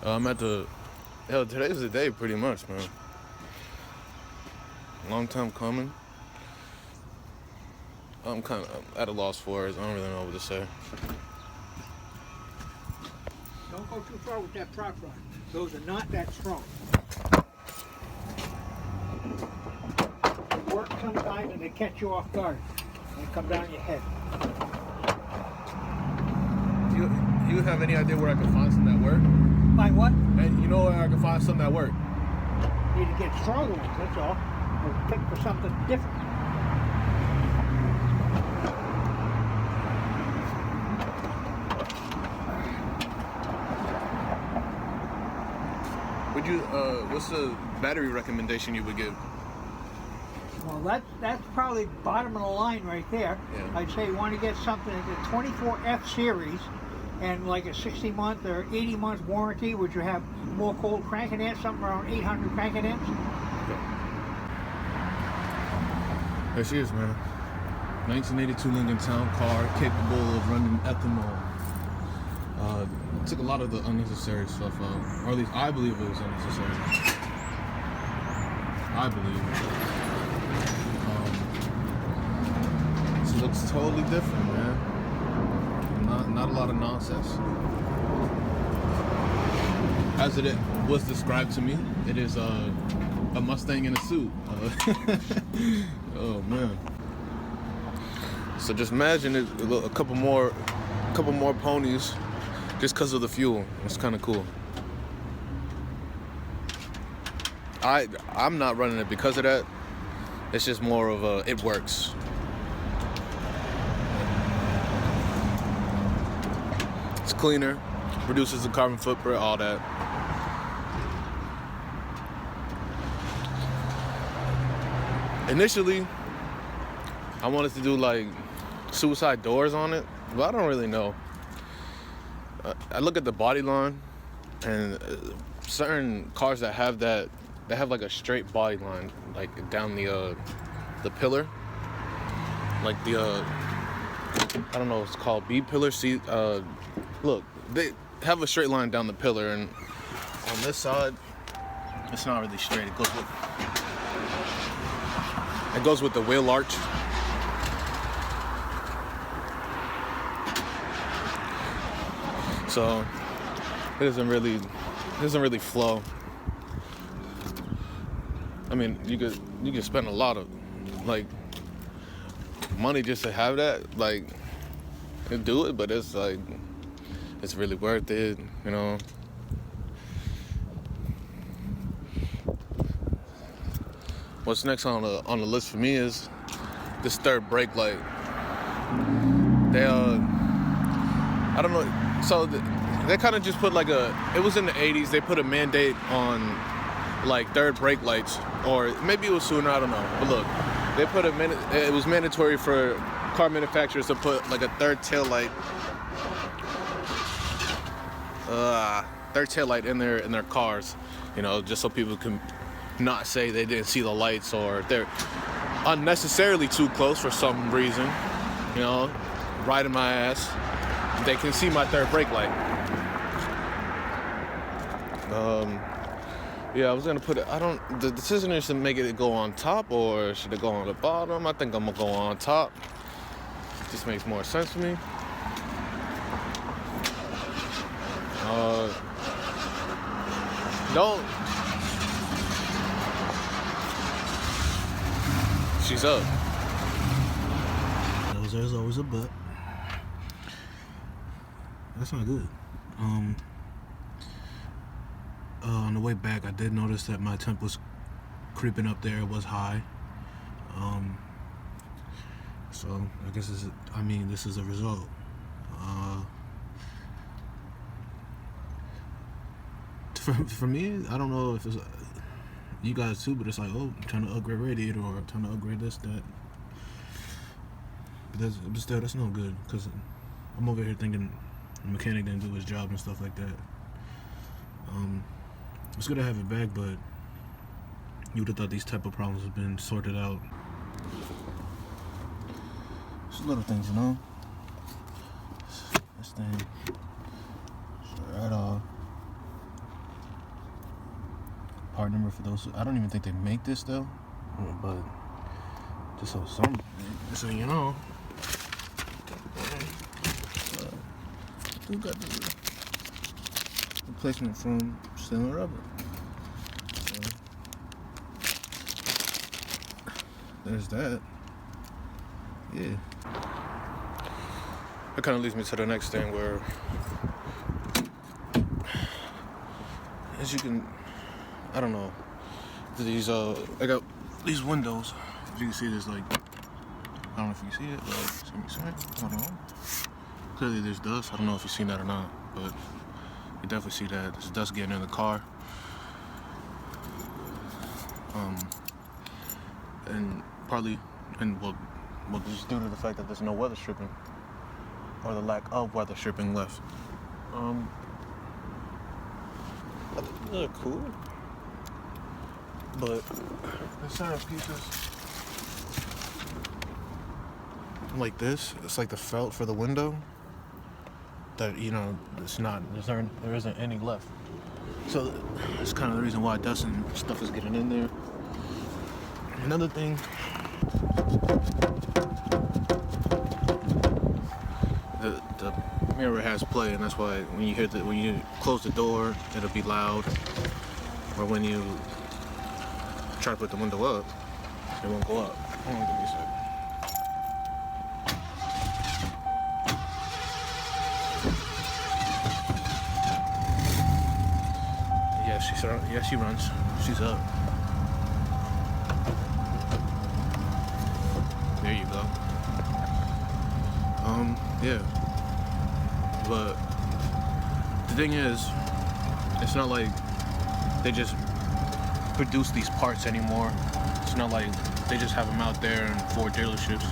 I'm at the... Hell, today's the day, pretty much, man. Long time coming. I'm kind of at a loss for it. I don't really know what to say. Don't go too far with that prop rod. Those are not that strong. They work sometimes and they catch you off guard. They come down your head. You have any idea where I can find some that work? Find what? And you know where I can find some that work? You need to get stronger ones, that's all. Or pick for something different. Would you, what's the battery recommendation you would give? Well, that's probably bottom of the line right there. Yeah. I'd say you want to get something at the 24F series and like a 60-month or 80-month warranty, would you have more cold cranking amps, something around 800 cranking amps? There she is, man. 1982 Lincoln Town car, capable of running ethanol. Took a lot of the unnecessary stuff out, or at least I believe it was unnecessary. I believe. This looks totally different, man. Not a lot of nonsense. As it was described to me, it is a Mustang in a suit. Oh man. So just imagine it, a couple more ponies, just because of the fuel. It's kind of cool. I'm not running it because of that. It's just more of a it works. It's cleaner, reduces the carbon footprint, all that. Initially, I wanted to do like suicide doors on it, but I don't really know. I look at the body line, and certain cars that have that, they have like a straight body line, like down the pillar, like the I don't know what it's called, B pillar, C. Look, they have a straight line down the pillar, and on this side, it's not really straight. It goes with the wheel arch. So it doesn't really flow. I mean, you could spend a lot of like money just to have that, like, and do it, but it's like it's really worth it, you know. What's next on the list for me is this third brake light. They I don't know. So they kind of just put like it was in the 80s. They put a mandate on like third brake lights, or maybe it was sooner. I don't know. But look, they put it was mandatory for car manufacturers to put like a third tail light in their cars, you know, just so people can not say they didn't see the lights or they're unnecessarily too close for some reason, you know, riding my ass. They can see my third brake light. Yeah, I was gonna put it. The decision is to make it go on top or should it go on the bottom. I think I'm gonna go on top. This makes more sense to me. She's up. There's always a but. That's not good. On the way back, I did notice that my temp was creeping up there. It was high. So I guess this is a result. For me, I don't know if it's you guys too, but it's like, oh, I'm trying to upgrade radiator or trying to upgrade this, that. But that's no good, because I'm over here thinking the mechanic didn't do his job and stuff like that. It's good to have it back, but you would have thought these type of problems have been sorted out. Just little things, you know. This thing, right off. part number for those. I don't even think they make this though, but just so you know. Who got the replacement from Steel Rubber? So, there's that. Yeah. That kind of leads me to the next thing where, as you can, I don't know, these I got these windows. As you can see, there's like, I don't know if you see it, but hold on. Clearly there's dust. I don't know if you've seen that or not, but you definitely see that there's dust getting in the car. And partly, well, just due to the fact that there's no weather stripping, or the lack of weather stripping left. I think they're cool, but there's certain pieces like this. It's like the felt for the window that, you know, it's not, there isn't any left. So that's kind of the reason why dust and stuff is getting in there. Another thing, the mirror has play, and that's why when you close the door, it'll be loud, or when you try to put the window up, it won't go up. Hold on, give me a sec. Yeah, she runs. She's up. There you go. Yeah. But the thing is, it's not like they just produce these parts anymore. It's not like they just have them out there in Ford dealerships.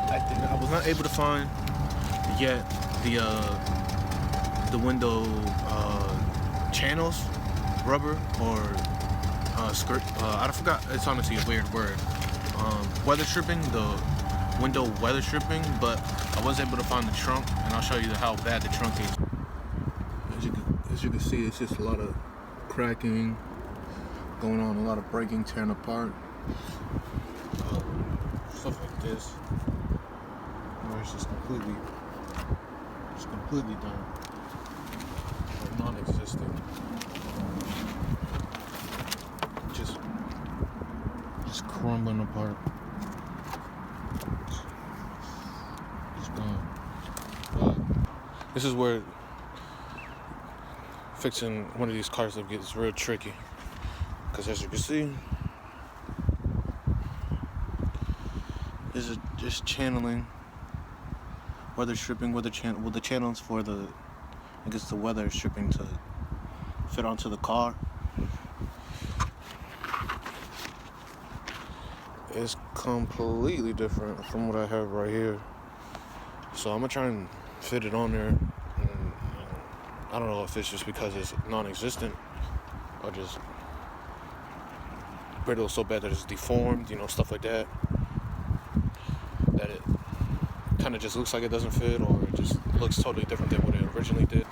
I was not able to find yet the window channels, rubber or skirt. I forgot. It's honestly a weird word. Weather stripping, the window weather stripping, but I was able to find the trunk, and I'll show you how bad the trunk is. As you can see, it's just a lot of cracking going on, a lot of breaking, tearing apart, stuff like this, where it's just completely done, or non-existent, just crumbling apart. Just gone. But this is where fixing one of these cars up gets real tricky, because as you can see, this is just channeling, weather stripping with the channels for the, I guess, the weather stripping to fit onto the car. It's completely different from what I have right here. So I'm gonna try and fit it on there. And I don't know if it's just because it's non-existent or just brittle so bad that it's deformed, you know, stuff like that. That it kind of just looks like it doesn't fit, or it just looks totally different than what it originally did.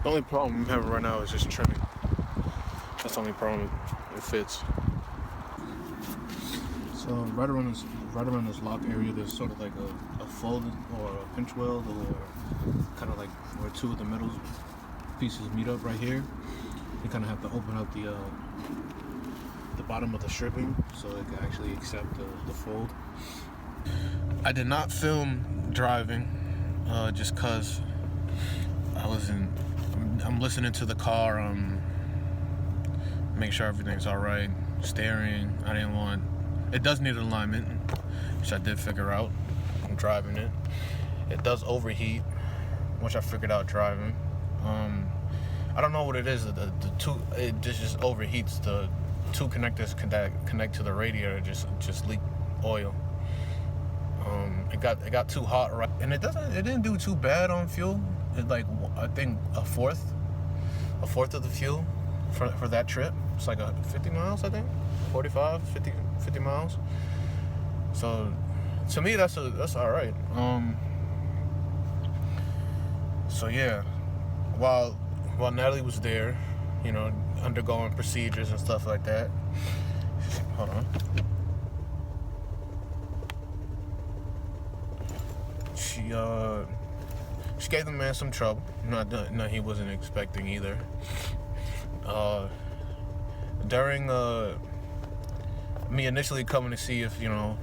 The only problem I'm having right now is just trimming. That's the only problem. It fits. So right around this lock area, there's sort of like a fold or a pinch weld, or kind of like where two of the metal pieces meet up right here. You kind of have to open up the bottom of the stripping so it can actually accept the fold. I did not film driving just cause I'm listening to the car, make sure everything's alright, steering. I didn't want, it does need alignment, which I did figure out. I'm driving it. It does overheat, which I figured out driving. I don't know what it is. The two, it just overheats. The two connectors connect to the radiator just leak oil. It got too hot, right? And it didn't do too bad on fuel. It, like, I think a fourth of the fuel for that trip. It's like 50 miles, I think, 45, 50 miles. So to me, that's all right. So yeah, while while Natalie was there, you know, undergoing procedures and stuff like that. Hold on. She gave the man some trouble. No, he wasn't expecting either. During me initially coming to see if, you know,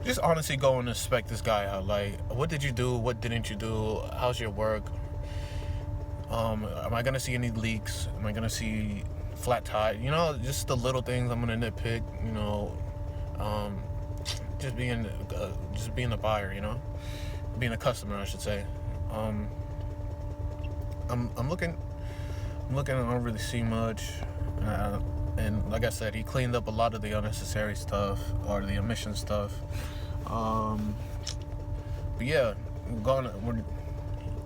just honestly going to inspect this guy out. Like, what did you do? What didn't you do? How's your work? Am I gonna see any leaks? Am I gonna see flat tire? You know, just the little things I'm gonna nitpick. You know, just being a buyer. You know, being a customer, I should say. I'm looking. I don't really see much. And like I said, he cleaned up a lot of the unnecessary stuff or the emission stuff. But yeah,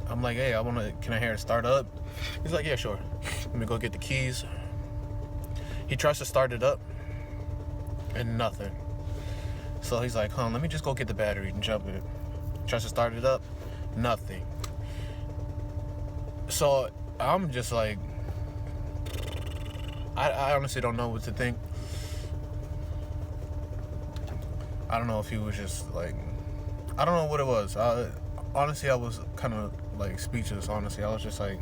I'm like, hey, can I hear it start up? He's like, yeah, sure. Let me go get the keys. He tries to start it up and nothing. So he's like, let me just go get the battery and jump it. Tries to start it up, nothing. So I'm just like, I honestly don't know what to think. I don't know if he was just like, I don't know what it was. Honestly, I was kind of like speechless. Honestly, I was just like,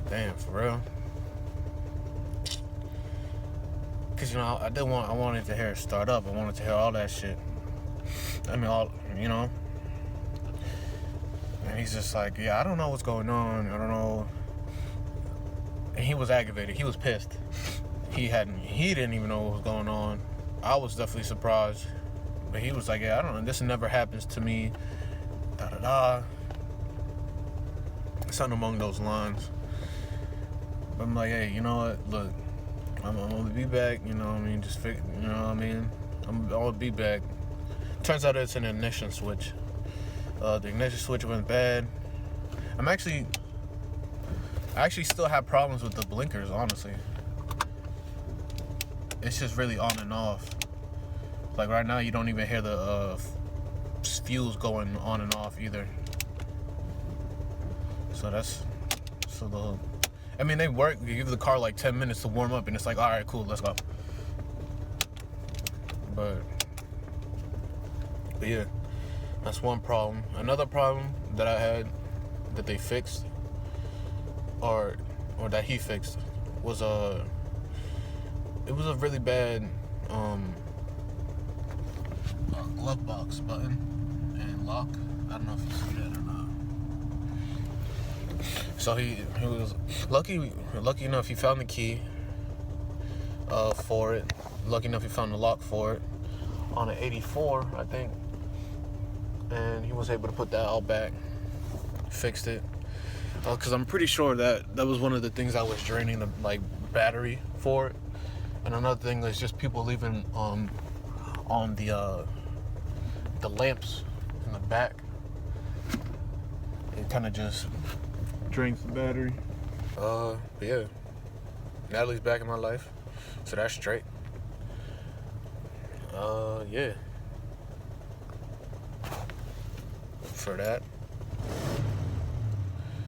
damn, for real. Cause you know, I wanted to hear it start up. I wanted to hear all that shit. I mean, all, you know. And he's just like, yeah, I don't know what's going on. I don't know. And he was aggravated. He was pissed. He didn't even know what was going on. I was definitely surprised. But he was like, yeah, I don't know. This never happens to me. Da-da-da. Something along those lines. But I'm like, hey, you know what? Look, I'm gonna be back. You know what I mean? You know what I mean? I'm gonna be back. Turns out it's an ignition switch. The ignition switch went bad. I actually still have problems with the blinkers, honestly. It's just really on and off. Like right now, you don't even hear the fuse going on and off either. I mean, they work. You give the car like 10 minutes to warm up, and it's like, all right, cool, let's go. But yeah, that's one problem. Another problem that I had that they fixed, or that he fixed, was it was a really bad glove box button and lock. I don't know if you see that or not. So he was lucky enough he found the key for it. Lucky enough he found the lock for it on an 84, I think. And he was able to put that all back, fixed it. Because I'm pretty sure that was one of the things I was draining the battery for it. And another thing is just people leaving on the lamps in the back. It kind of just drains the battery. But yeah, Natalie's back in my life, so that's straight. Yeah. For that.